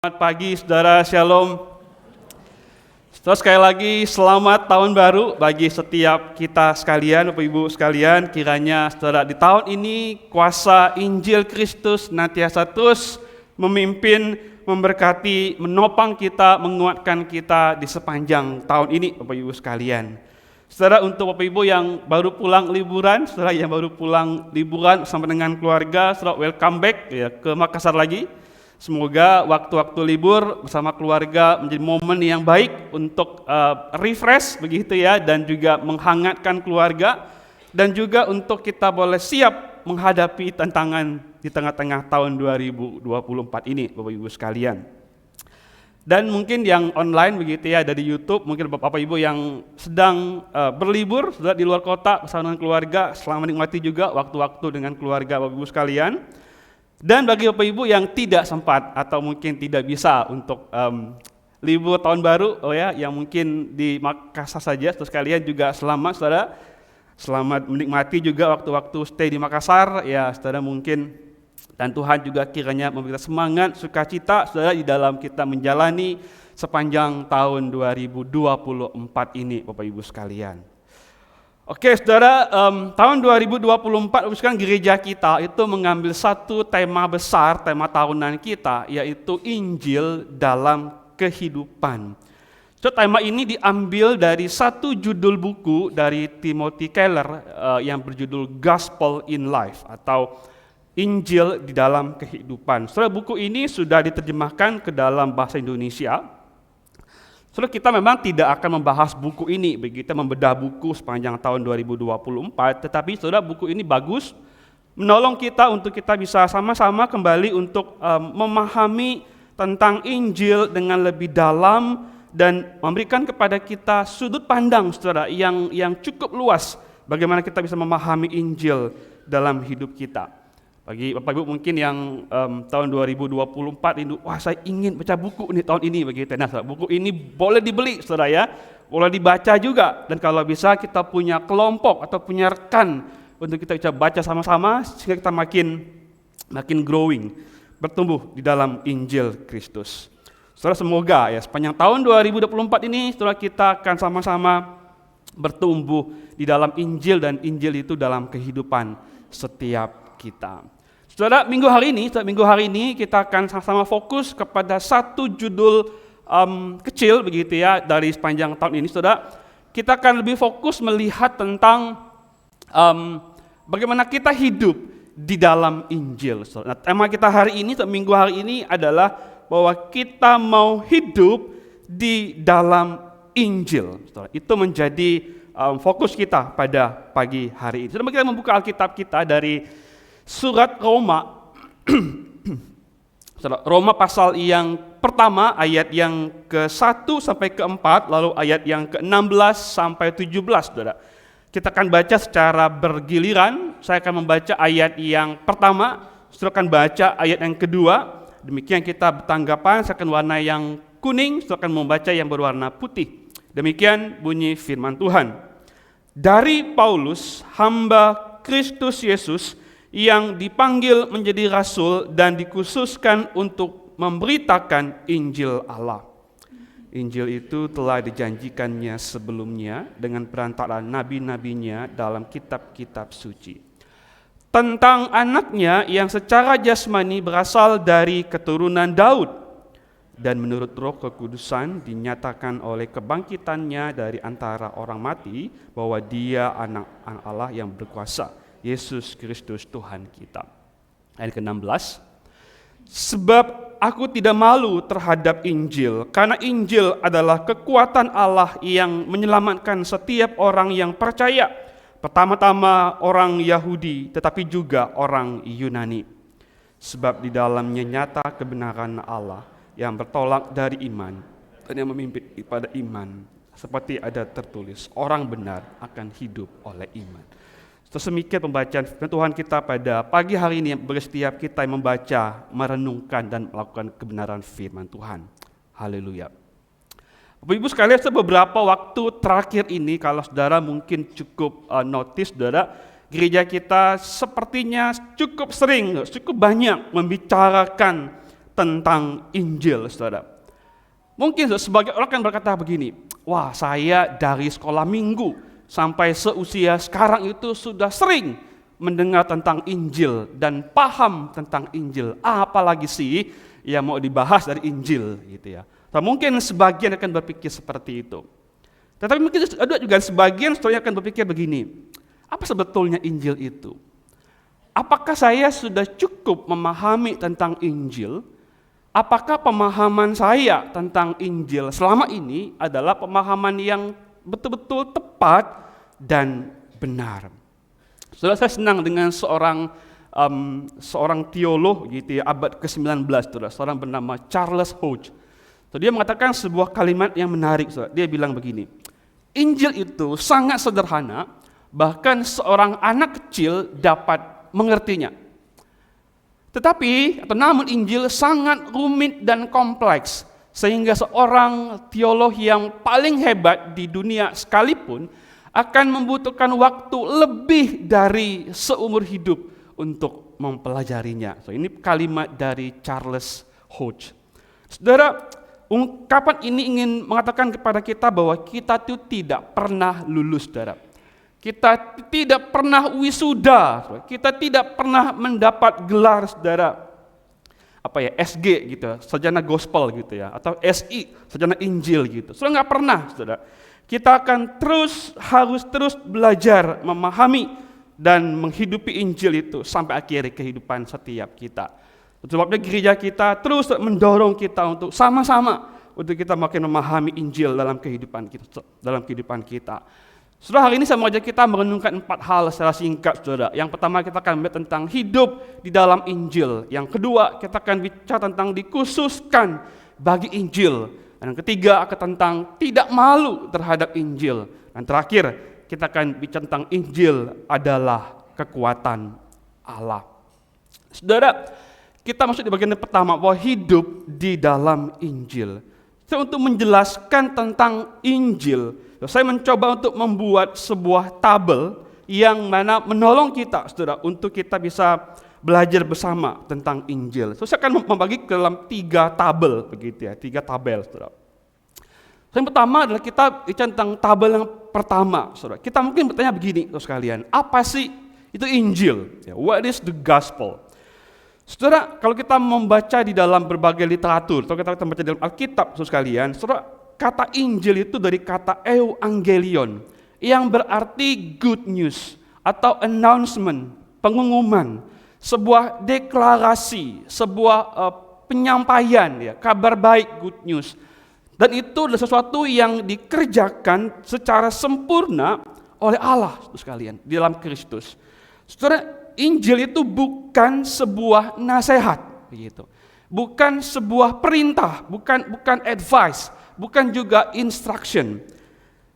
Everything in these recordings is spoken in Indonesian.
Selamat pagi saudara, shalom. Saudara, sekali lagi selamat tahun baru bagi setiap kita sekalian, Bapak Ibu sekalian. Kiranya saudara di tahun ini kuasa Injil Kristus nantiasa terus memimpin, memberkati, menopang kita, menguatkan kita di sepanjang tahun ini, Bapak Ibu sekalian. Saudara, untuk Bapak Ibu yang baru pulang liburan, saudara yang baru pulang liburan bersama dengan keluarga, saudara welcome back ya ke Makassar lagi. Semoga waktu-waktu libur bersama keluarga menjadi momen yang baik untuk refresh begitu ya, dan juga menghangatkan keluarga, dan juga untuk kita boleh siap menghadapi tantangan di tengah-tengah tahun 2024 ini, Bapak Ibu sekalian. Dan mungkin yang online begitu ya, dari YouTube, mungkin Bapak Ibu yang sedang berlibur sudah di luar kota bersama dengan keluarga, selamat menikmati juga waktu-waktu dengan keluarga Bapak Ibu sekalian. Dan bagi Bapak Ibu yang tidak sempat atau mungkin tidak bisa untuk libur tahun baru, yang mungkin di Makassar saja, terus kalian juga selamat saudara, selamat menikmati juga waktu-waktu stay di Makassar, ya saudara mungkin, dan Tuhan juga kiranya memberi semangat, sukacita saudara di dalam kita menjalani sepanjang tahun 2024 ini, Bapak Ibu sekalian. Oke saudara, tahun 2024 sekarang gereja kita itu mengambil satu tema besar, tema tahunan kita, yaitu Injil dalam kehidupan. So, tema ini diambil dari satu judul buku dari Timothy Keller yang berjudul Gospel in Life atau Injil di dalam kehidupan. Saudara, buku ini sudah diterjemahkan ke dalam bahasa Indonesia. Saudara, kita memang tidak akan membahas buku ini, begitu membedah buku sepanjang tahun 2024, tetapi saudara, buku ini bagus, menolong kita untuk kita bisa sama-sama kembali untuk memahami tentang Injil dengan lebih dalam dan memberikan kepada kita sudut pandang saudara yang cukup luas bagaimana kita bisa memahami Injil dalam hidup kita. Bagi Bapak Ibu mungkin yang tahun 2024 ini, wah saya ingin baca buku ini tahun ini begitu. Nah, buku ini boleh dibeli saudara ya, boleh dibaca juga, dan kalau bisa kita punya kelompok atau punya rekan untuk kita bisa baca sama-sama sehingga kita makin growing, bertumbuh di dalam Injil Kristus. Saudara, semoga ya sepanjang tahun 2024 ini saudara kita akan sama-sama bertumbuh di dalam Injil, dan Injil itu dalam kehidupan setiap kita. Saudara, minggu hari ini kita akan sama-sama fokus kepada satu judul kecil begitu ya dari sepanjang tahun ini. Saudara, kita akan lebih fokus melihat tentang bagaimana kita hidup di dalam Injil. Nah, tema kita hari ini, minggu hari ini adalah bahwa kita mau hidup di dalam Injil. Saudara, itu menjadi fokus kita pada pagi hari ini. Saudara, kita membuka Alkitab kita dari Surat Roma, Roma pasal yang pertama, ayat yang ke-1 sampai ke-4, lalu ayat yang ke-16 sampai 17, saudara. Kita akan baca secara bergiliran. Saya akan membaca ayat yang pertama, saudara akan baca ayat yang kedua. Demikian kita bertanggapan, saya akan warna yang kuning, saudara akan membaca yang berwarna putih. Demikian bunyi firman Tuhan. Dari Paulus, hamba Kristus Yesus, yang dipanggil menjadi rasul dan dikhususkan untuk memberitakan Injil Allah. Injil itu telah dijanjikannya sebelumnya dengan perantaraan nabi-nabinya dalam kitab-kitab suci. Tentang anaknya yang secara jasmani berasal dari keturunan Daud dan menurut Roh Kekudusan dinyatakan oleh kebangkitannya dari antara orang mati bahwa dia anak Allah yang berkuasa, Yesus Kristus Tuhan kita. Ayat ke-16, sebab aku tidak malu terhadap Injil, karena Injil adalah kekuatan Allah yang menyelamatkan setiap orang yang percaya, pertama-tama orang Yahudi, tetapi juga orang Yunani. Sebab di dalamnya nyata kebenaran Allah yang bertolak dari iman dan yang memimpin kepada iman, seperti ada tertulis, orang benar akan hidup oleh iman. Semikian pembacaan firman Tuhan kita pada pagi hari ini, bagi setiap kita yang membaca, merenungkan, dan melakukan kebenaran firman Tuhan. Haleluya. Bapak Ibu sekalian, beberapa waktu terakhir ini, kalau saudara mungkin cukup notice, saudara, gereja kita sepertinya cukup sering, cukup banyak membicarakan tentang Injil, saudara. Mungkin sebagai orang kan berkata begini, wah saya dari sekolah minggu sampai seusia sekarang itu sudah sering mendengar tentang Injil dan paham tentang Injil. Apalagi sih yang mau dibahas dari Injil gitu ya. Nah, mungkin sebagian akan berpikir seperti itu. Tetapi mungkin ada juga sebagian saudara akan berpikir begini, apa sebetulnya Injil itu? Apakah saya sudah cukup memahami tentang Injil? Apakah pemahaman saya tentang Injil selama ini adalah pemahaman yang betul-betul tepat dan benar? Saudara, saya senang dengan seorang teolog gitu ya, abad ke-19, seorang bernama Charles Hodge. So, dia mengatakan sebuah kalimat yang menarik, saudara. Dia bilang begini, Injil itu sangat sederhana, bahkan seorang anak kecil dapat mengertinya. Namun Injil sangat rumit dan kompleks, sehingga seorang teolog yang paling hebat di dunia sekalipun akan membutuhkan waktu lebih dari seumur hidup untuk mempelajarinya. So, ini kalimat dari Charles Hodge. Saudara, ungkapan ini ingin mengatakan kepada kita bahwa kita itu tidak pernah lulus, saudara. Kita tidak pernah wisuda, kita tidak pernah mendapat gelar, saudara, SG gitu, sarjana gospel gitu ya, atau SI, sarjana Injil gitu. Saudara nggak pernah, saudara. Kita akan harus terus belajar memahami dan menghidupi Injil itu sampai akhir kehidupan setiap kita. Sebabnya gereja kita terus mendorong kita untuk sama-sama untuk kita makin memahami Injil dalam kehidupan kita. Saudara, hari ini saya mengajak kita merenungkan 4 hal secara singkat, saudara. Yang pertama, kita akan bicara tentang hidup di dalam Injil. Yang kedua, kita akan bicara tentang dikhususkan bagi Injil. Dan yang ketiga, akan tentang tidak malu terhadap Injil. Dan terakhir, kita akan bicara tentang Injil adalah kekuatan Allah. Saudara, kita masuk di bagian pertama, bahwa hidup di dalam Injil. Untuk menjelaskan tentang Injil, saya mencoba untuk membuat sebuah tabel yang mana menolong kita, saudara, untuk kita bisa belajar bersama tentang Injil. Saya akan membagi ke dalam 3 tabel, begitu ya, 3 tabel, saudara. Yang pertama adalah kita bicara tentang tabel yang pertama, saudara. Kita mungkin bertanya begini, saudara sekalian, apa sih itu Injil? What is the gospel? Saudara, kalau kita membaca di dalam berbagai literatur, atau kita membaca di dalam Alkitab, saudara sekalian, saudara, kata Injil itu dari kata Evangelion, yang berarti good news, atau announcement, pengumuman, sebuah deklarasi, sebuah penyampaian, ya, kabar baik, good news. Dan itu adalah sesuatu yang dikerjakan secara sempurna oleh Allah, saudara sekalian, di dalam Kristus. Saudara, Injil itu bukan sebuah nasihat, begitu. Bukan sebuah perintah, bukan advice, bukan juga instruction.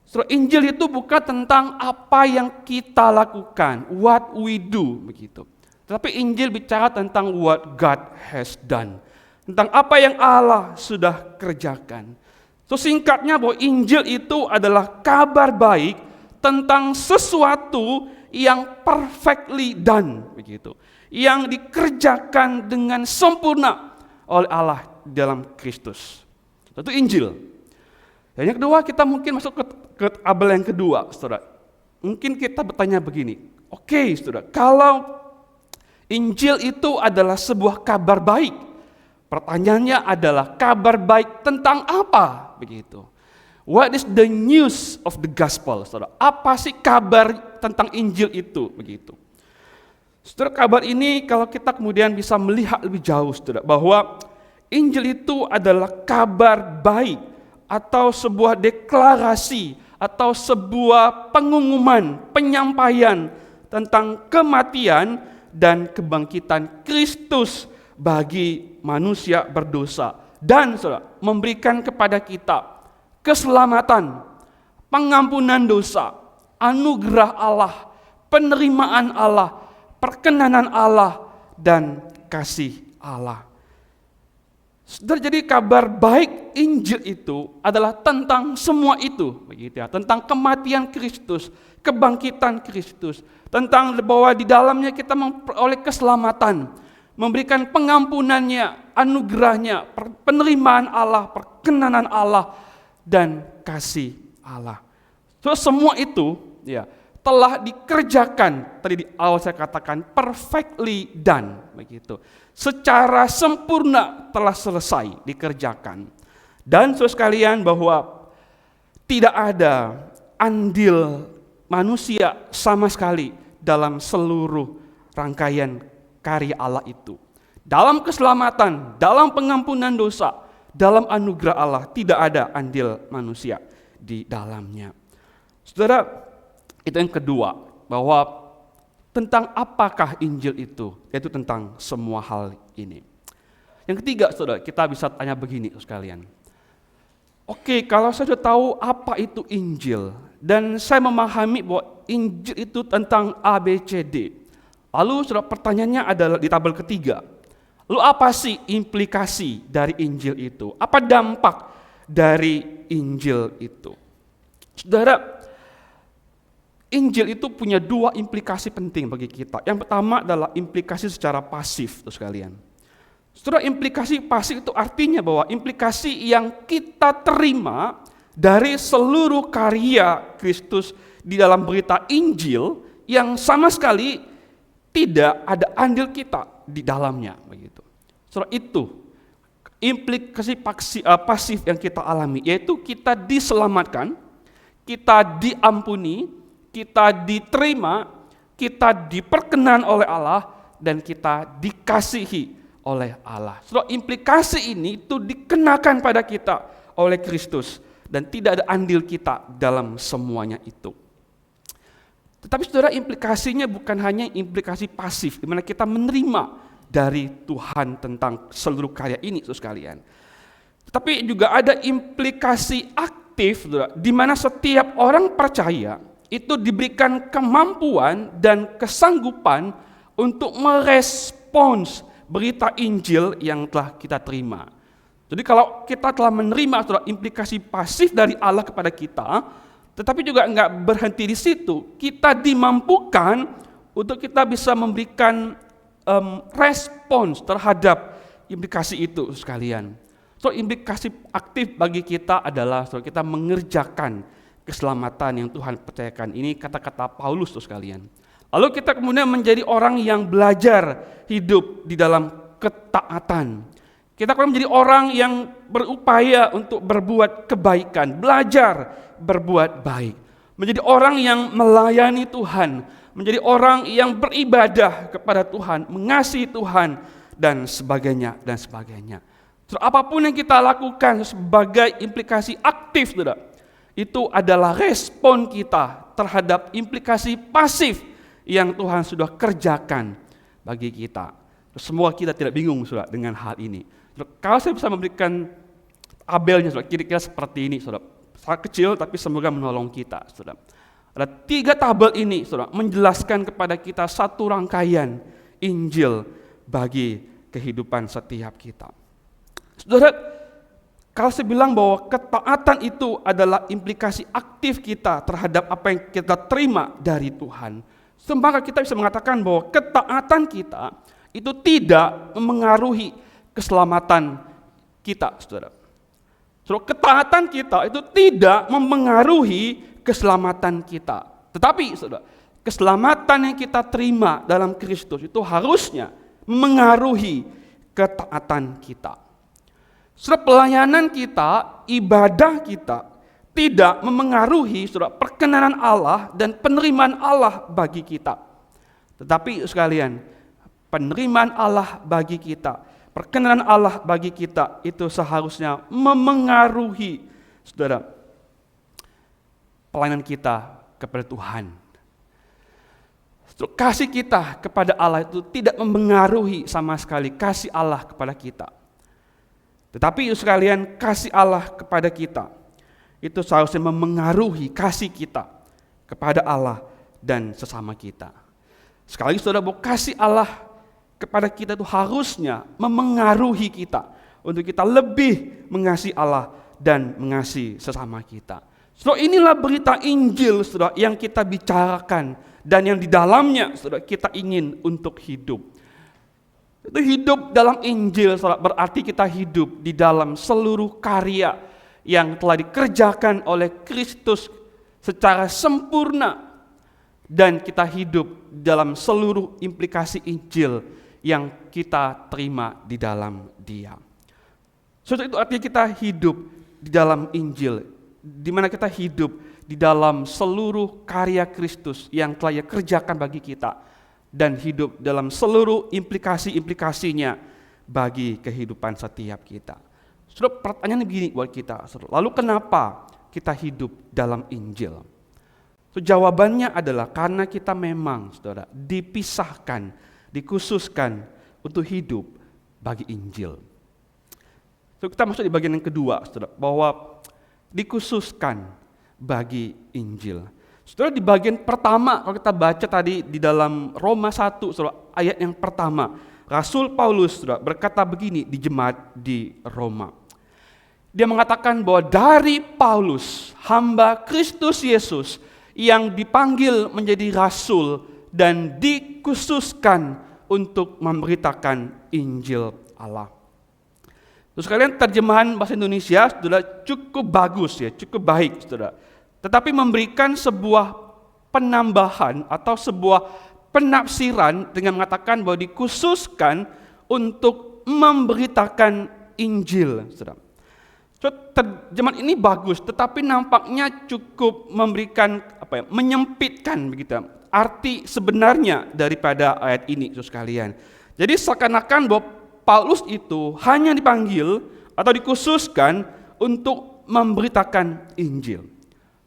So, Injil itu bukan tentang apa yang kita lakukan, what we do, begitu. Tetapi Injil bicara tentang what God has done, tentang apa yang Allah sudah kerjakan. So, singkatnya bahwa Injil itu adalah kabar baik tentang sesuatu yang perfectly done, begitu, yang dikerjakan dengan sempurna oleh Allah dalam Kristus. Itu Injil. Dan yang kedua, kita mungkin masuk ke tabel yang kedua, saudara. Mungkin kita bertanya begini, oke, saudara, kalau Injil itu adalah sebuah kabar baik, pertanyaannya adalah kabar baik tentang apa, begitu. What is the news of the gospel, saudara? Apa sih kabar tentang Injil itu, begitu? Saudara, kabar ini kalau kita kemudian bisa melihat lebih jauh, saudara, bahwa Injil itu adalah kabar baik atau sebuah deklarasi atau sebuah pengumuman, penyampaian tentang kematian dan kebangkitan Kristus bagi manusia berdosa, dan saudara, memberikan kepada kita keselamatan, pengampunan dosa, anugerah Allah, penerimaan Allah, perkenanan Allah, dan kasih Allah. Saudara, jadi kabar baik Injil itu adalah tentang semua itu, begitu ya, tentang kematian Kristus, kebangkitan Kristus, tentang bahwa di dalamnya kita memperoleh keselamatan, memberikan pengampunannya, anugerahnya, penerimaan Allah, perkenanan Allah, dan kasih Allah. So, semua itu ya telah dikerjakan, tadi di awal saya katakan perfectly done, begitu. Secara sempurna telah selesai dikerjakan. Dan saudara sekalian, bahwa tidak ada andil manusia sama sekali dalam seluruh rangkaian karya Allah itu. Dalam keselamatan, dalam pengampunan dosa, dalam anugerah Allah, tidak ada andil manusia di dalamnya. Saudara, itu yang kedua, bahwa tentang apakah Injil itu, yaitu tentang semua hal ini. Yang ketiga, saudara, kita bisa tanya begini sekalian. Oke, kalau saya sudah tahu apa itu Injil, dan saya memahami bahwa Injil itu tentang A, B, C, D. Lalu saudara, pertanyaannya adalah di tabel ketiga. Lalu apa sih implikasi dari Injil itu? Apa dampak dari Injil itu? Saudara, Injil itu punya dua implikasi penting bagi kita. Yang pertama adalah implikasi secara pasif, sekalian. Saudara, implikasi pasif itu artinya bahwa implikasi yang kita terima dari seluruh karya Kristus di dalam berita Injil yang sama sekali tidak ada andil kita di dalamnya, begitu. Saudara, itu implikasi pasif yang kita alami, yaitu kita diselamatkan, kita diampuni, kita diterima, kita diperkenan oleh Allah, dan kita dikasihi oleh Allah. Saudara, implikasi ini itu dikenakan pada kita oleh Kristus dan tidak ada andil kita dalam semuanya itu. Tetapi saudara, implikasinya bukan hanya implikasi pasif, di mana kita menerima dari Tuhan tentang seluruh karya ini, saudara sekalian. Tetapi juga ada implikasi aktif, saudara, di mana setiap orang percaya itu diberikan kemampuan dan kesanggupan untuk merespons berita Injil yang telah kita terima. Jadi kalau kita telah menerima, saudara, implikasi pasif dari Allah kepada kita, tetapi juga enggak berhenti di situ, kita dimampukan untuk kita bisa memberikan respons terhadap implikasi itu sekalian. So, implikasi aktif bagi kita adalah kita mengerjakan keselamatan yang Tuhan percayakan. Ini kata-kata Paulus sekalian. Lalu kita kemudian menjadi orang yang belajar hidup di dalam ketaatan. Kita kemudian menjadi orang yang berupaya untuk berbuat kebaikan, belajar berbuat baik. Menjadi orang yang melayani Tuhan, menjadi orang yang beribadah kepada Tuhan, mengasihi Tuhan, dan sebagainya, dan sebagainya. Terus apapun yang kita lakukan sebagai implikasi aktif, saudara, itu adalah respon kita terhadap implikasi pasif yang Tuhan sudah kerjakan bagi kita. Semua kita tidak bingung, saudara, dengan hal ini. Kalau saya bisa memberikan tabelnya, saudara, kira-kira seperti ini, saudara. Sangat kecil tapi semoga menolong kita, saudara. Ada 3 tabel ini, saudara, menjelaskan kepada kita satu rangkaian Injil bagi kehidupan setiap kita. Saudara, kalau saya bilang bahwa ketaatan itu adalah implikasi aktif kita terhadap apa yang kita terima dari Tuhan, maka kita bisa mengatakan bahwa ketaatan kita itu tidak memengaruhi keselamatan kita, saudara. Saudara, ketaatan kita itu tidak memengaruhi keselamatan kita. Tetapi saudara, keselamatan yang kita terima dalam Kristus itu harusnya mengaruhi ketaatan kita. Saudara, pelayanan kita, ibadah kita tidak memengaruhi saudara perkenanan Allah dan penerimaan Allah bagi kita. Tetapi sekalian, penerimaan Allah bagi kita, perkenanan Allah bagi kita itu seharusnya memengaruhi saudara pelayanan kita kepada Tuhan. Kasih kita kepada Allah itu tidak memengaruhi sama sekali kasih Allah kepada kita. Tetapi sekalian, kasih Allah kepada kita itu seharusnya memengaruhi kasih kita kepada Allah dan sesama kita. Sekali lagi saudara, bahwa kasih Allah kepada kita itu harusnya memengaruhi kita untuk kita lebih mengasihi Allah dan mengasihi sesama kita. So, inilah berita Injil, saudara, yang kita bicarakan dan yang di dalamnya, saudara, kita ingin untuk hidup. Itu hidup dalam Injil, saudara, berarti kita hidup di dalam seluruh karya yang telah dikerjakan oleh Kristus secara sempurna, dan kita hidup dalam seluruh implikasi Injil yang kita terima di dalam Dia. Saudara, itu artinya kita hidup di dalam Injil, di mana kita hidup di dalam seluruh karya Kristus yang telah Ia kerjakan bagi kita, dan hidup dalam seluruh implikasi-implikasinya bagi kehidupan setiap kita. Saudara, pertanyaannya begini buat kita, saudara. Lalu kenapa kita hidup dalam Injil? So, jawabannya adalah karena kita memang, saudara, dipisahkan, dikhususkan untuk hidup bagi Injil. So, kita masuk di bagian yang kedua, saudara, bahwa dikhususkan bagi Injil. Saudara, di bagian pertama, kalau kita baca tadi di dalam Roma 1, saudara, ayat yang pertama, Rasul Paulus, saudara, berkata begini di jemaat di Roma. Dia mengatakan bahwa dari Paulus, hamba Kristus Yesus, yang dipanggil menjadi rasul dan dikhususkan untuk memberitakan Injil Allah. Terus kalian terjemahan bahasa Indonesia sudah cukup bagus ya, cukup baik saudara. Tetapi memberikan sebuah penambahan atau sebuah penafsiran dengan mengatakan bahwa dikhususkan untuk memberitakan Injil, saudara. So, terjemahan ini bagus, tetapi nampaknya cukup memberikan menyempitkan begitu arti sebenarnya daripada ayat ini, saudara sekalian. Jadi seakan-akan bahwa Paulus itu hanya dipanggil atau dikhususkan untuk memberitakan Injil.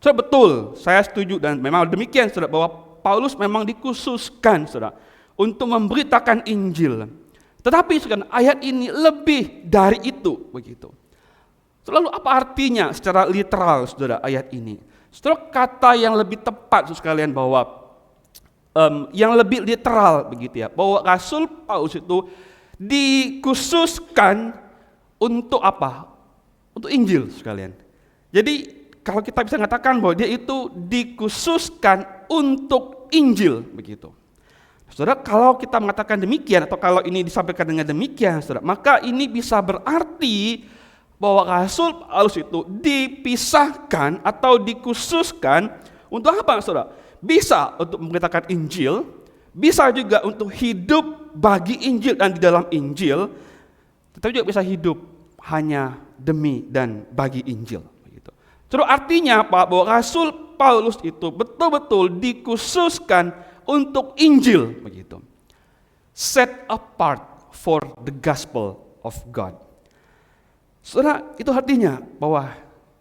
So, betul, saya setuju dan memang demikian, saudara, bahwa Paulus memang dikhususkan, saudara, untuk memberitakan Injil. Tetapi sekarang ayat ini lebih dari itu, begitu. Lalu apa artinya secara literal, saudara, ayat ini? Saudara, kata yang lebih tepat, saudara sekalian, bahwa yang lebih literal begitu ya, bahwa Rasul Paulus itu dikhususkan untuk apa? Untuk Injil, sekalian. Jadi kalau kita bisa mengatakan bahwa dia itu dikhususkan untuk Injil, begitu. Saudara, kalau kita mengatakan demikian atau kalau ini disampaikan dengan demikian, saudara, maka ini bisa berarti bahwa Rasul Paulus itu dipisahkan atau dikhususkan untuk apa, saudara? Bisa untuk memberitakan Injil, bisa juga untuk hidup bagi Injil dan di dalam Injil, tetapi juga bisa hidup hanya demi dan bagi Injil. Saudara, artinya apa? Bahwa Rasul Paulus itu betul-betul dikhususkan untuk Injil, begitu. Set apart for the gospel of God. Saudara, itu artinya bahwa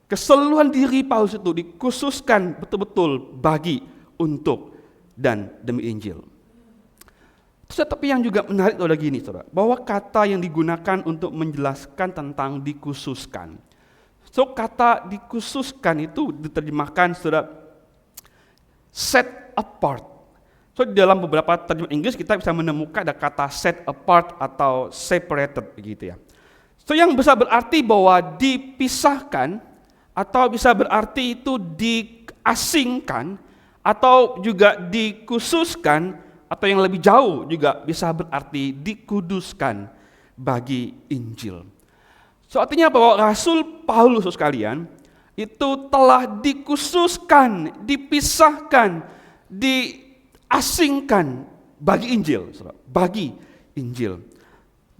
keseluruhan diri Paulus itu dikhususkan betul-betul bagi, untuk, dan demi Injil. Tetapi yang juga menarik adalah gini, saudara, bahwa kata yang digunakan untuk menjelaskan tentang dikhususkan. So, kata dikhususkan itu diterjemahkan, saudara, set apart. So, di dalam beberapa terjemahan Inggris kita bisa menemukan ada kata set apart atau separated, begitu ya. So, yang bisa berarti bahwa dipisahkan, atau bisa berarti itu diasingkan, atau juga dikhususkan, atau yang lebih jauh juga bisa berarti dikuduskan bagi Injil. So, artinya bahwa Rasul Paulus sekalian itu telah dikhususkan, dipisahkan, diasingkan bagi Injil, bagi Injil.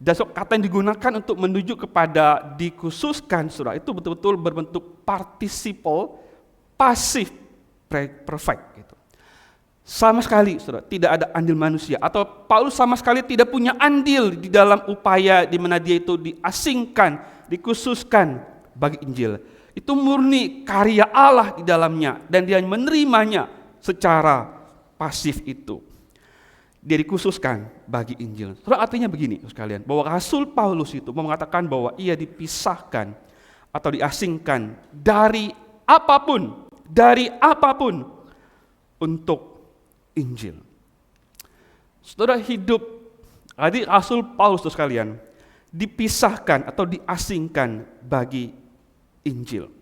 Dan kata yang digunakan untuk menuju kepada dikhususkan, saudara, itu betul-betul berbentuk participle pasif perfect, gitu. Sama sekali, saudara, tidak ada andil manusia, atau Paulus sama sekali tidak punya andil di dalam upaya di mana dia itu diasingkan, dikhususkan bagi Injil. Itu murni karya Allah di dalamnya, dan dia menerimanya secara pasif itu. Dia dikhususkan bagi Injil. Saudara, artinya begini sekalian, bahwa Rasul Paulus itu mengatakan bahwa ia dipisahkan atau diasingkan dari apapun untuk Injil. Saudara, hidup jadi Rasul Paulus sekalian dipisahkan atau diasingkan bagi Injil.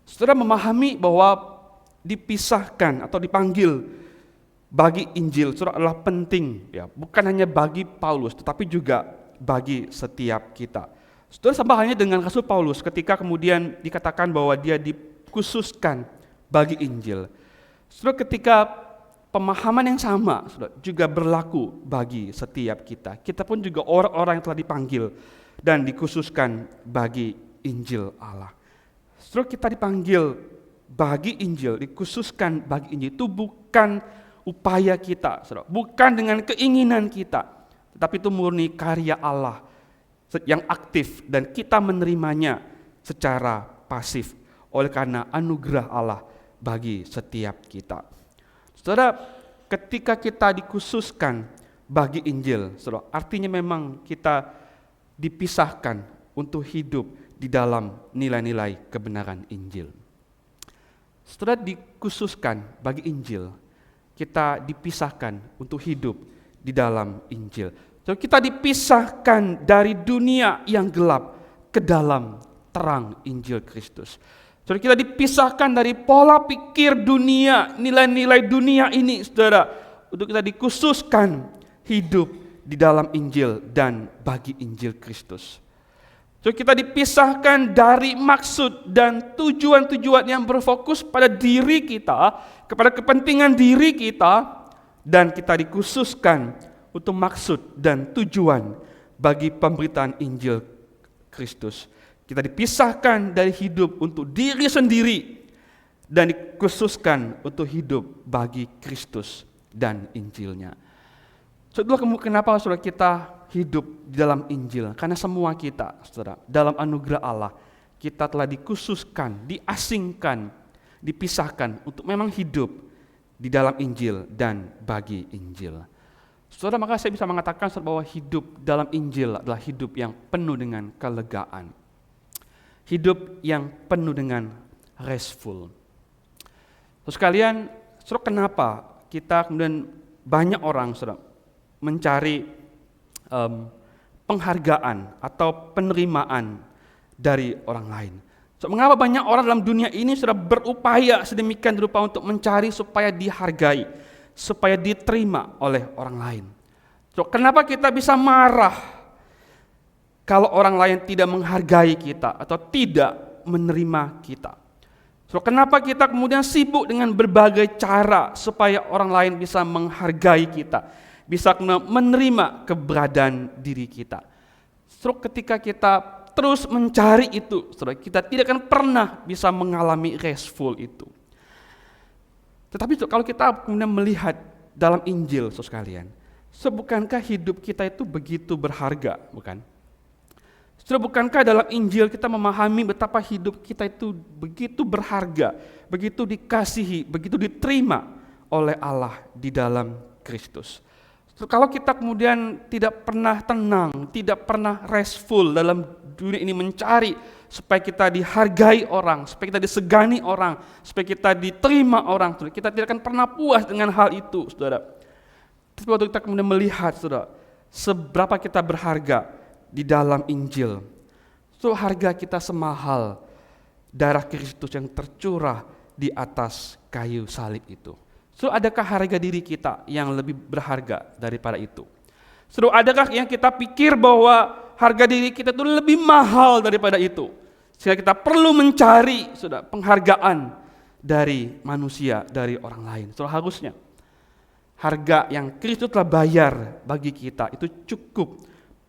Saudara memahami bahwa dipisahkan atau dipanggil bagi Injil, saudara, adalah penting, ya, bukan hanya bagi Paulus, tetapi juga bagi setiap kita. Saudara, sama halnya dengan Rasul Paulus ketika kemudian dikatakan bahwa dia dikhususkan bagi Injil. Saudara, ketika pemahaman yang sama, saudara, juga berlaku bagi setiap kita. Kita pun juga orang-orang yang telah dipanggil dan dikhususkan bagi Injil Allah. Saudara, kita dipanggil bagi Injil, dikhususkan bagi Injil, itu bukan upaya kita, saudara, bukan dengan keinginan kita, tetapi itu murni karya Allah yang aktif dan kita menerimanya secara pasif oleh karena anugerah Allah bagi setiap kita. Saudara, ketika kita dikhususkan bagi Injil, saudara, artinya memang kita dipisahkan untuk hidup di dalam nilai-nilai kebenaran Injil. Saudara, dikhususkan bagi Injil, kita dipisahkan untuk hidup di dalam Injil. Saudara, kita dipisahkan dari dunia yang gelap ke dalam terang Injil Kristus. Saudara, kita dipisahkan dari pola pikir dunia, nilai-nilai dunia ini, saudara, untuk kita dikhususkan hidup di dalam Injil dan bagi Injil Kristus. So, kita dipisahkan dari maksud dan tujuan-tujuan yang berfokus pada diri kita, kepada kepentingan diri kita, dan kita dikhususkan untuk maksud dan tujuan bagi pemberitaan Injil Kristus. Kita dipisahkan dari hidup untuk diri sendiri dan dikhususkan untuk hidup bagi Kristus dan Injilnya. Saudara, kenapa saudara kita hidup di dalam Injil? Karena semua kita, saudara, dalam anugerah Allah, kita telah dikhususkan, diasingkan, dipisahkan untuk memang hidup di dalam Injil dan bagi Injil. Saudara, maka saya bisa mengatakan bahwa hidup dalam Injil adalah hidup yang penuh dengan kelegaan. Hidup yang penuh dengan restful. Terus kalian, saudara, kenapa kita kemudian banyak orang, saudara, mencari penghargaan atau penerimaan dari orang lain. So, mengapa banyak orang dalam dunia ini sudah berupaya sedemikian rupa untuk mencari supaya dihargai, supaya diterima oleh orang lain. So, kenapa kita bisa marah kalau orang lain tidak menghargai kita atau tidak menerima kita? So, kenapa kita kemudian sibuk dengan berbagai cara supaya orang lain bisa menghargai kita, bisa menerima keberadaan diri kita. So, ketika kita terus mencari itu, saudara, kita tidak akan pernah bisa mengalami restful itu. Tetapi kalau kita kemudian melihat dalam Injil, saudara sekalian, bukankah hidup kita itu begitu berharga, bukan? Saudara, bukankah dalam Injil kita memahami betapa hidup kita itu begitu berharga, begitu dikasihi, begitu diterima oleh Allah di dalam Kristus. Kalau kita kemudian tidak pernah tenang, tidak pernah restful dalam dunia ini mencari supaya kita dihargai orang, supaya kita disegani orang, supaya kita diterima orang, kita tidak akan pernah puas dengan hal itu, saudara. Tapi waktu kita kemudian melihat, saudara, seberapa kita berharga di dalam Injil, so harga kita semahal darah Kristus yang tercurah di atas kayu salib itu. So, adakah harga diri kita yang lebih berharga daripada itu? So, adakah yang kita pikir bahwa harga diri kita itu lebih mahal daripada itu? Sehingga kita perlu mencari, saudara, penghargaan dari manusia, dari orang lain. So, harusnya harga yang Kristus telah bayar bagi kita itu cukup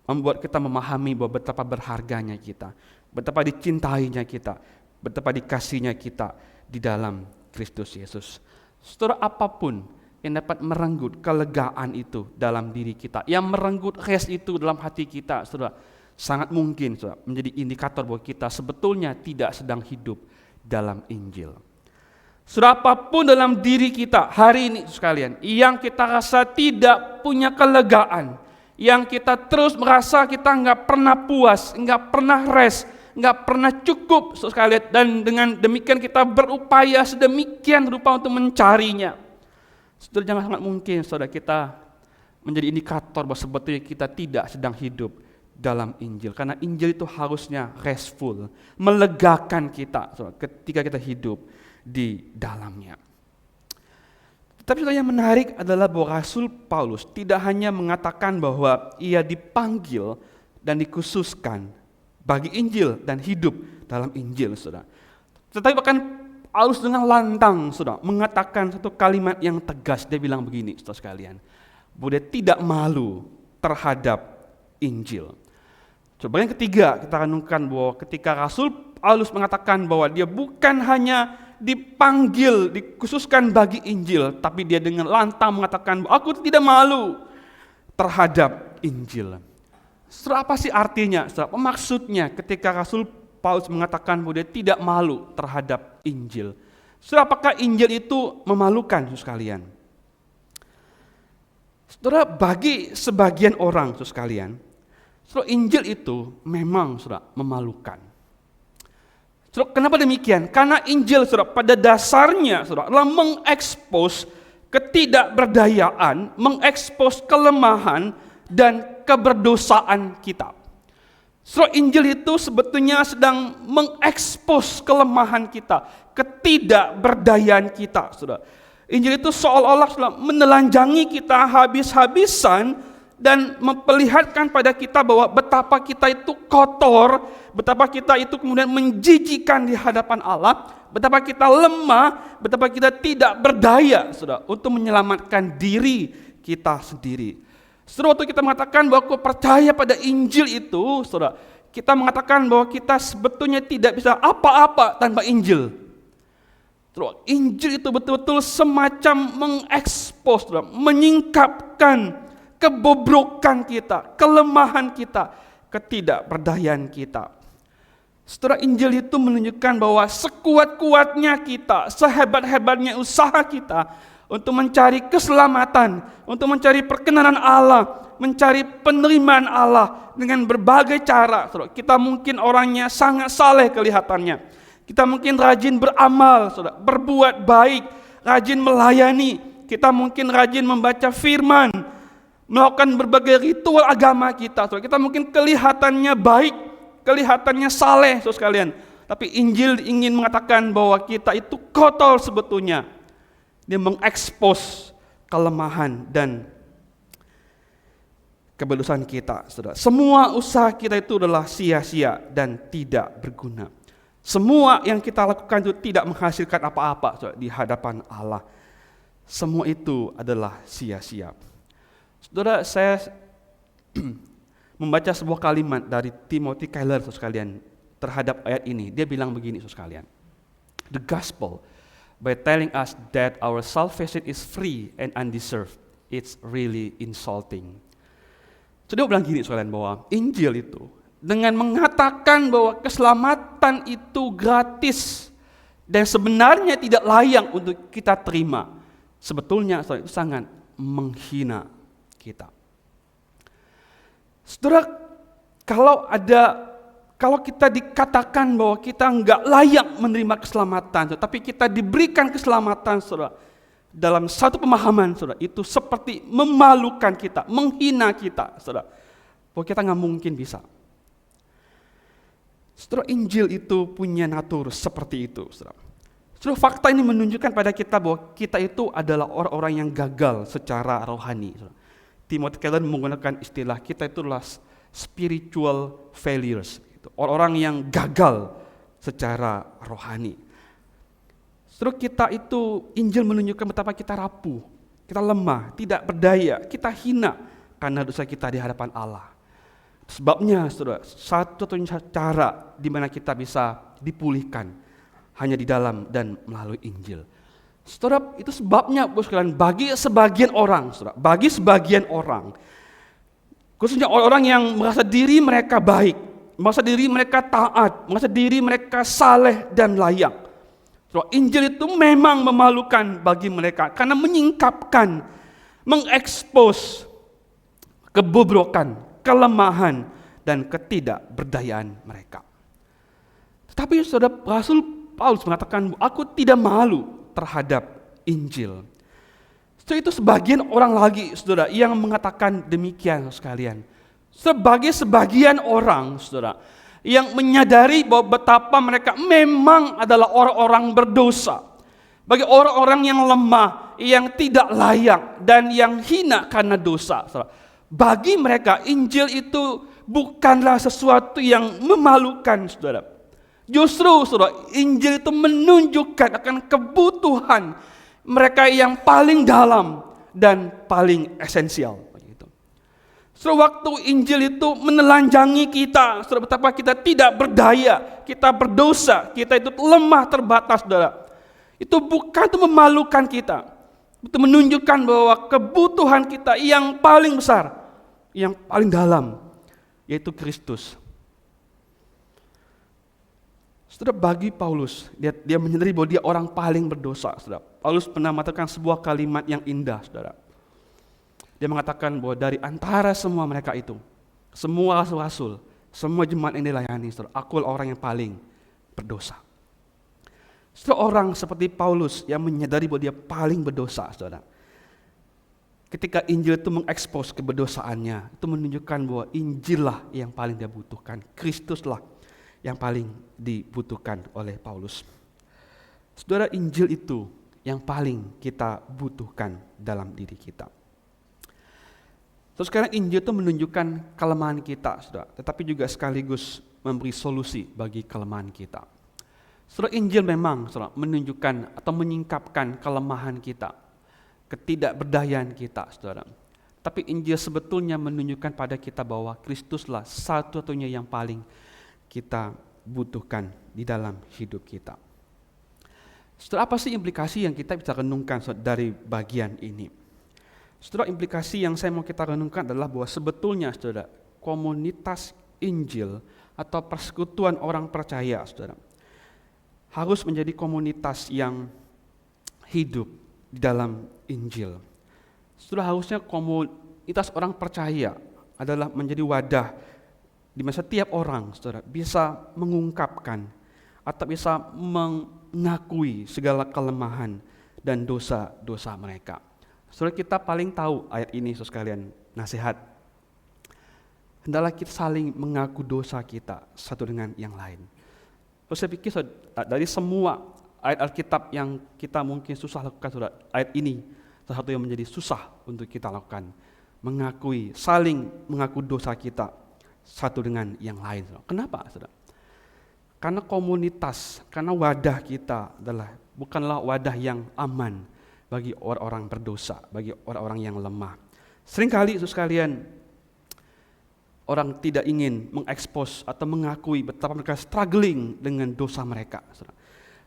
membuat kita memahami bahwa betapa berharganya kita, betapa dicintainya kita, betapa dikasihnya kita di dalam Kristus Yesus. Saudara, apapun yang dapat merenggut kelegaan itu dalam diri kita, yang merenggut rest itu dalam hati kita, saudara, sangat mungkin, saudara, menjadi indikator bahwa kita sebetulnya tidak sedang hidup dalam Injil. Saudara, apapun dalam diri kita hari ini sekalian, yang kita rasa tidak punya kelegaan, yang kita terus merasa kita nggak pernah puas, nggak pernah rest, nggak pernah cukup sekali, dan dengan demikian kita berupaya sedemikian rupa untuk mencarinya. Saudara, jangan sangat mungkin saudara kita menjadi indikator bahwa sebetulnya kita tidak sedang hidup dalam Injil, karena Injil itu harusnya restful, melegakan kita saudara, ketika kita hidup di dalamnya. Tapi yang menarik adalah bahwa Rasul Paulus tidak hanya mengatakan bahwa ia dipanggil dan dikhususkan bagi Injil dan hidup dalam Injil, saudara. Tetapi bahkan Paulus dengan lantang, saudara, mengatakan satu kalimat yang tegas. Dia bilang begini, saudara sekalian, bahwa dia tidak malu terhadap Injil. Coba yang ketiga, kita renungkan bahwa ketika Rasul Paulus mengatakan bahwa dia bukan hanya dipanggil, dikhususkan bagi Injil, tapi dia dengan lantang mengatakan, aku tidak malu terhadap Injil. Saudara, apa sih artinya? Saudara, apa maksudnya ketika Rasul Paulus mengatakan bahwa dia tidak malu terhadap Injil? Saudara, apakah Injil itu memalukan, saudara sekalian? Saudara, bagi sebagian orang, saudara sekalian, saudara, Injil itu memang, saudara, memalukan. Saudara, kenapa demikian? Karena Injil, saudara, pada dasarnya, saudara, adalah mengekspos ketidakberdayaan, mengekspos kelemahan dan keberdosaan kita. Saudara, Injil itu sebetulnya sedang mengekspos kelemahan kita, ketidakberdayaan kita, saudara. Injil itu seolah-olah, saudara, menelanjangi kita habis-habisan dan memperlihatkan pada kita bahwa betapa kita itu kotor, betapa kita itu kemudian menjijikan di hadapan Allah, betapa kita lemah, betapa kita tidak berdaya, saudara, untuk menyelamatkan diri kita sendiri. Saudara, waktu kita mengatakan bahwa aku percaya pada Injil itu, saudara, kita mengatakan bahwa kita sebetulnya tidak bisa apa-apa tanpa Injil. Saudara, Injil itu betul-betul semacam mengekspos, saudara, menyingkapkan kebobrokan kita, kelemahan kita, ketidakberdayaan kita. Saudara, Injil itu menunjukkan bahwa sekuat-kuatnya kita, sehebat-hebatnya usaha kita untuk mencari keselamatan, untuk mencari perkenanan Allah, mencari penerimaan Allah dengan berbagai cara. Saudara, kita mungkin orangnya sangat saleh kelihatannya. Kita mungkin rajin beramal, saudara, berbuat baik, rajin melayani. Kita mungkin rajin membaca firman, melakukan berbagai ritual agama kita. Kita mungkin kelihatannya baik, kelihatannya saleh, saudara sekalian. Tapi Injil ingin mengatakan bahwa kita itu kotor sebetulnya. Dia mengekspos kelemahan dan keberdosaan kita, saudara. Semua usaha kita itu adalah sia-sia dan tidak berguna. Semua yang kita lakukan itu tidak menghasilkan apa-apa, saudara, di hadapan Allah. Semua itu adalah sia-sia. Saudara, saya membaca sebuah kalimat dari Timothy Keller, saudara sekalian, terhadap ayat ini. Dia bilang begini, saudara sekalian. The gospel, by telling us that our salvation is free and undeserved, it's really insulting. Saudara, bilang gini, saudara sekalian, bahwa Injil itu dengan mengatakan bahwa keselamatan itu gratis dan sebenarnya tidak layak untuk kita terima, sebetulnya saudara, itu sangat menghina kita. Saudara, kalau kita dikatakan bahwa kita enggak layak menerima keselamatan, tapi kita diberikan keselamatan, saudara, dalam satu pemahaman, saudara, itu seperti memalukan kita, menghina kita, saudara, bahwa kita nggak mungkin bisa. Saudara, Injil itu punya natur seperti itu, saudara. Saudara, fakta ini menunjukkan pada kita bahwa kita itu adalah orang-orang yang gagal secara rohani, saudara. Timothy Keller menggunakan istilah kita itu adalah spiritual failures, orang-orang yang gagal secara rohani. Saudara, kita itu, Injil menunjukkan betapa kita rapuh, kita lemah, tidak berdaya, kita hina karena dosa kita di hadapan Allah. Sebabnya, saudara, satu-satunya cara di mana kita bisa dipulihkan hanya di dalam dan melalui Injil. Saudara, itu sebabnya bagi sebagian orang, saudara, bagi sebagian orang, khususnya orang-orang yang merasa diri mereka baik, merasa diri mereka taat, merasa diri mereka saleh dan layak. Saudara, Injil itu memang memalukan bagi mereka karena menyingkapkan, mengekspos kebobrokan, kelemahan dan ketidakberdayaan mereka. Tetapi saudara, Rasul Paulus mengatakan, aku tidak malu terhadap Injil. Saudara, itu sebagian orang lagi, saudara, yang mengatakan demikian, sekalian. Sebagai sebagian orang, saudara, yang menyadari bahwa betapa mereka memang adalah orang-orang berdosa. Bagi orang-orang yang lemah, yang tidak layak dan yang hina karena dosa. Bagi mereka Injil itu bukanlah sesuatu yang memalukan, saudara. Justru saudara, Injil itu menunjukkan akan kebutuhan mereka yang paling dalam dan paling esensial. Saudara, waktu Injil itu menelanjangi kita, saudara, betapa kita tidak berdaya, kita berdosa, kita itu lemah terbatas, saudara. Itu bukan itu memalukan kita, itu menunjukkan bahwa kebutuhan kita yang paling besar, yang paling dalam, yaitu Kristus. Saudara, bagi Paulus, dia menyadari bahwa dia orang paling berdosa, saudara. Paulus pernah mengatakan sebuah kalimat yang indah, saudara. Dia mengatakan bahwa dari antara semua mereka itu, semua rasul-rasul, semua jemaat yang dilayani, saudara, aku orang yang paling berdosa. Seorang seperti Paulus yang menyadari bahwa dia paling berdosa, saudara. Ketika Injil itu mengekspos keberdosaannya, itu menunjukkan bahwa Injil lah yang paling dia butuhkan, Kristuslah yang paling dibutuhkan oleh Paulus. Saudara, Injil itu yang paling kita butuhkan dalam diri kita. Terus sekarang Injil itu menunjukkan kelemahan kita, saudara, tetapi juga sekaligus memberi solusi bagi kelemahan kita. Saudara, Injil memang, saudara, menunjukkan atau menyingkapkan kelemahan kita, ketidakberdayaan kita, saudara. Tapi Injil sebetulnya menunjukkan pada kita bahwa Kristuslah satu-satunya yang paling kita butuhkan di dalam hidup kita. Saudara, apa sih implikasi yang kita bisa renungkan, saudara, dari bagian ini? Saudara, implikasi yang saya mau kita renungkan adalah bahwa sebetulnya, saudara, komunitas Injil atau persekutuan orang percaya, saudara, harus menjadi komunitas yang hidup di dalam Injil. Saudara, harusnya komunitas orang percaya adalah menjadi wadah di mana setiap orang, saudara, bisa mengungkapkan atau bisa mengakui segala kelemahan dan dosa-dosa mereka. Saudara, kita paling tahu ayat ini, saudara sekalian, nasihat. Hendaklah kita saling mengaku dosa kita satu dengan yang lain. Terus saya pikir, saudara, dari semua ayat Alkitab yang kita mungkin susah lakukan, saudara, ayat ini salah satu yang menjadi susah untuk kita lakukan. Saling mengaku dosa kita satu dengan yang lain. Saudara. Kenapa, saudara? Karena komunitas, karena wadah kita bukanlah wadah yang aman bagi orang-orang berdosa, bagi orang-orang yang lemah. Seringkali, saudara sekalian, orang tidak ingin mengekspos atau mengakui betapa mereka struggling dengan dosa mereka, saudara.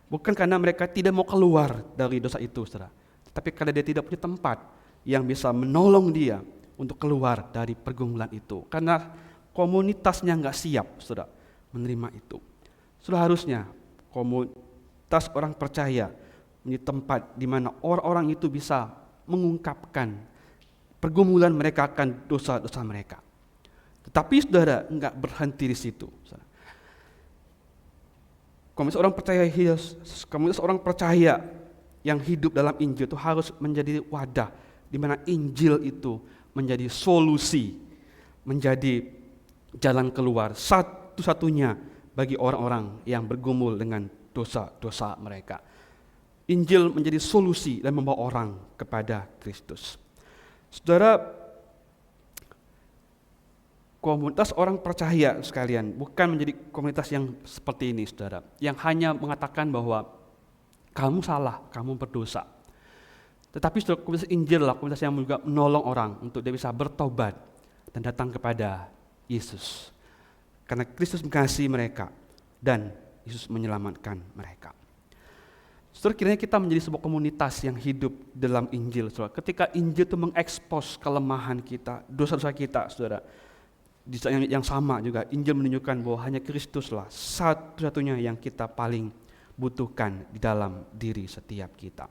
Bukan karena mereka tidak mau keluar dari dosa itu, saudara, tapi karena dia tidak punya tempat yang bisa menolong dia untuk keluar dari pergumulan itu. Karena komunitasnya nggak siap, saudara, menerima itu. Saudara, harusnya komunitas orang percaya menjadi tempat di mana orang-orang itu bisa mengungkapkan pergumulan mereka akan dosa-dosa mereka. Tetapi saudara, enggak berhenti di situ. Komunitas orang percaya yang hidup dalam Injil itu harus menjadi wadah di mana Injil itu menjadi solusi, menjadi jalan keluar satu-satunya bagi orang-orang yang bergumul dengan dosa-dosa mereka. Injil menjadi solusi dan membawa orang kepada Kristus. Saudara, komunitas orang percaya sekalian bukan menjadi komunitas yang seperti ini, saudara, yang hanya mengatakan bahwa kamu salah, kamu berdosa. Tetapi saudara, komunitas Injil adalah komunitas yang juga menolong orang untuk dia bisa bertobat dan datang kepada Yesus. Karena Kristus mengasihi mereka dan Yesus menyelamatkan mereka. Saudara, kiranya kita menjadi sebuah komunitas yang hidup dalam Injil, saudara. Ketika Injil itu mengekspos kelemahan kita, dosa-dosa kita, saudara. Di saat yang sama juga, Injil menunjukkan bahwa hanya Kristuslah satu-satunya yang kita paling butuhkan di dalam diri setiap kita.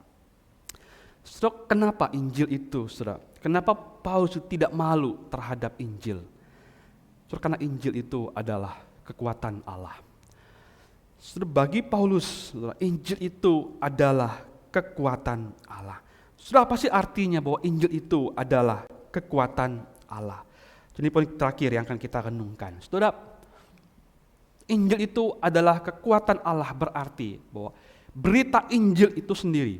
Saudara, kenapa Injil itu, saudara? Kenapa Paulus tidak malu terhadap Injil? Saudara, karena Injil itu adalah kekuatan Allah. Saudara, bagi Paulus, saudara, Injil itu adalah kekuatan Allah. Saudara, apa sih artinya bahwa Injil itu adalah kekuatan Allah? Ini poin terakhir yang akan kita renungkan. Saudara, Injil itu adalah kekuatan Allah, berarti bahwa berita Injil itu sendiri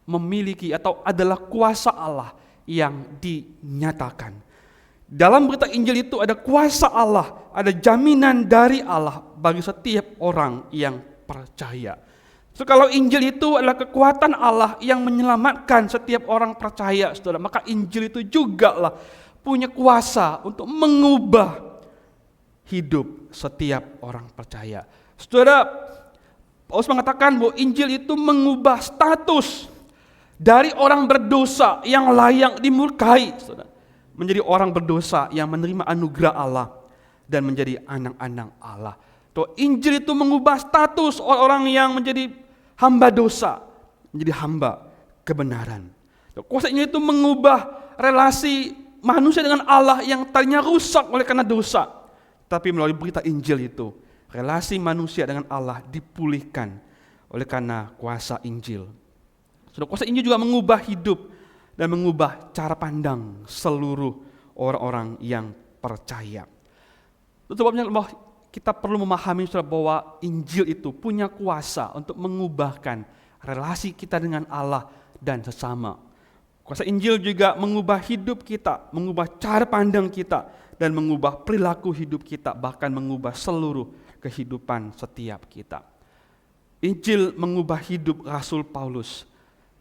memiliki atau adalah kuasa Allah yang dinyatakan. Dalam berita Injil itu ada kuasa Allah, ada jaminan dari Allah bagi setiap orang yang percaya. So, kalau Injil itu adalah kekuatan Allah yang menyelamatkan setiap orang percaya, saudara, maka Injil itu juga lah punya kuasa untuk mengubah hidup setiap orang percaya. Saudara, Paulus mengatakan bahwa Injil itu mengubah status dari orang berdosa yang layak dimurkai, saudara, menjadi orang berdosa yang menerima anugerah Allah dan menjadi anak-anak Allah. Tuh, Injil itu mengubah status orang yang menjadi hamba dosa menjadi hamba kebenaran. Tuh, kuasa Injil itu mengubah relasi manusia dengan Allah yang tadinya rusak oleh karena dosa. Tapi melalui berita Injil itu, relasi manusia dengan Allah dipulihkan oleh karena kuasa Injil. Sudah, kuasa Injil juga mengubah hidup dan mengubah cara pandang seluruh orang-orang yang percaya. Itu sebabnya kita perlu memahami bahwa Injil itu punya kuasa untuk mengubahkan relasi kita dengan Allah dan sesama. Kuasa Injil juga mengubah hidup kita, mengubah cara pandang kita, dan mengubah perilaku hidup kita, bahkan mengubah seluruh kehidupan setiap kita. Injil mengubah hidup Rasul Paulus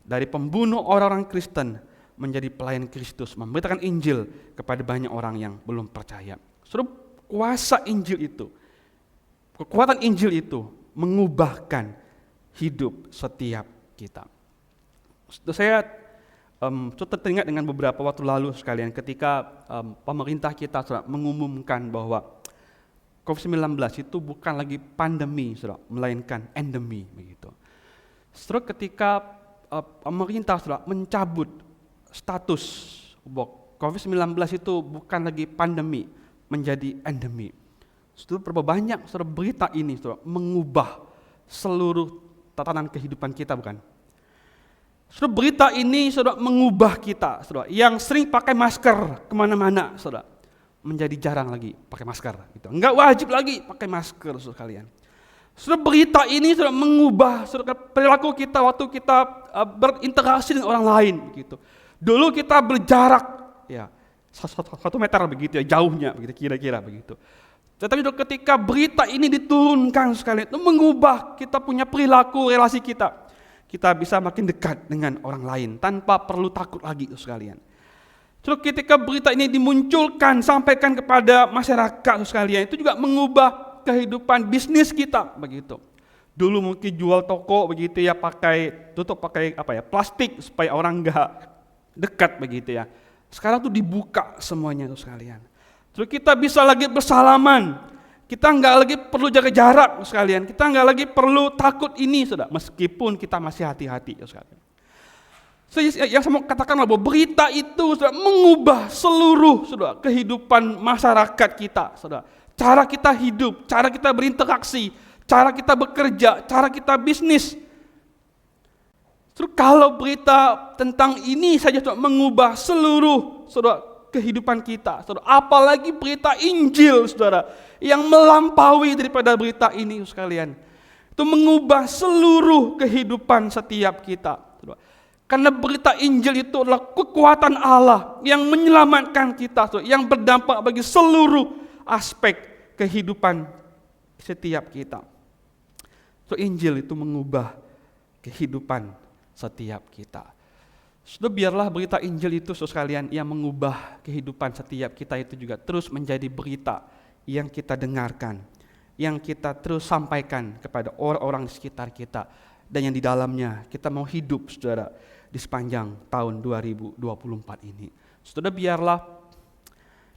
dari pembunuh orang-orang Kristen menjadi pelayan Kristus, memberitakan Injil kepada banyak orang yang belum percaya. Saudara, kuasa Injil itu, kekuatan Injil itu mengubahkan hidup setiap kita. Saya teringat dengan beberapa waktu lalu sekalian ketika pemerintah kita mengumumkan bahwa COVID-19 itu bukan lagi pandemi, melainkan endemi begitu. Setelah ketika pemerintah mencabut status bahwa COVID-19 itu bukan lagi pandemi, menjadi endemi. Berapa banyak berita ini mengubah seluruh tatanan kehidupan kita, bukan? Berita ini mengubah kita, yang sering pakai masker kemana-mana, menjadi jarang lagi pakai masker. Gitu. Enggak wajib lagi pakai masker, sekalian. Berita ini mengubah perilaku kita waktu kita berinteraksi dengan orang lain. Gitu. Dulu kita berjarak, ya 1 meter begitu ya jauhnya, begitu kira-kira begitu. Tetapi ketika berita ini diturunkan sekalian, itu mengubah kita punya perilaku relasi kita. Kita bisa makin dekat dengan orang lain tanpa perlu takut lagi sekalian. Ketika berita ini dimunculkan, sampaikan kepada masyarakat sekalian, itu juga mengubah kehidupan bisnis kita begitu. Dulu mungkin jual toko begitu ya tutup pakai plastik supaya orang enggak dekat begitu ya. Sekarang tuh dibuka semuanya tuh sekalian. Terus kita bisa lagi bersalaman. Kita enggak lagi perlu jaga jarak sekalian. Kita enggak lagi perlu takut ini, Saudara, meskipun kita masih hati-hati ya sekalian. Yang saya mau katakan bahwa berita itu Saudara, mengubah seluruh Saudara, kehidupan masyarakat kita, Saudara. Cara kita hidup, cara kita berinteraksi, cara kita bekerja, cara kita bisnis. Terus kalau berita tentang ini saja Saudara, mengubah seluruh Saudara, kehidupan kita, Saudara. Apalagi berita Injil, Saudara, yang melampaui daripada berita ini sekalian. Itu mengubah seluruh kehidupan setiap kita, Saudara. Karena berita Injil itu adalah kekuatan Allah yang menyelamatkan kita, Saudara, yang berdampak bagi seluruh aspek kehidupan setiap kita. So, Injil itu mengubah kehidupan setiap kita. Sudah, biarlah berita Injil itu sekalian yang mengubah kehidupan setiap kita itu juga terus menjadi berita yang kita dengarkan, yang kita terus sampaikan kepada orang-orang di sekitar kita, dan yang di dalamnya kita mau hidup, Saudara, di sepanjang tahun 2024 ini. Saudara, biarlah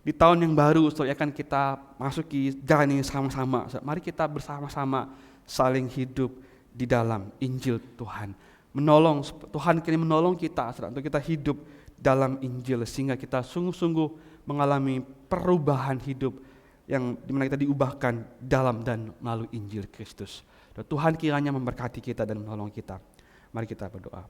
di tahun yang baru, Saudara, akan kita masuki jalan ini sama-sama. Mari kita bersama-sama saling hidup di dalam Injil Tuhan. Tuhan kini menolong kita untuk kita hidup dalam Injil sehingga kita sungguh-sungguh mengalami perubahan hidup yang dimana kita diubahkan dalam dan melalui Injil Kristus. Dan Tuhan kiranya memberkati kita dan menolong kita. Mari kita berdoa.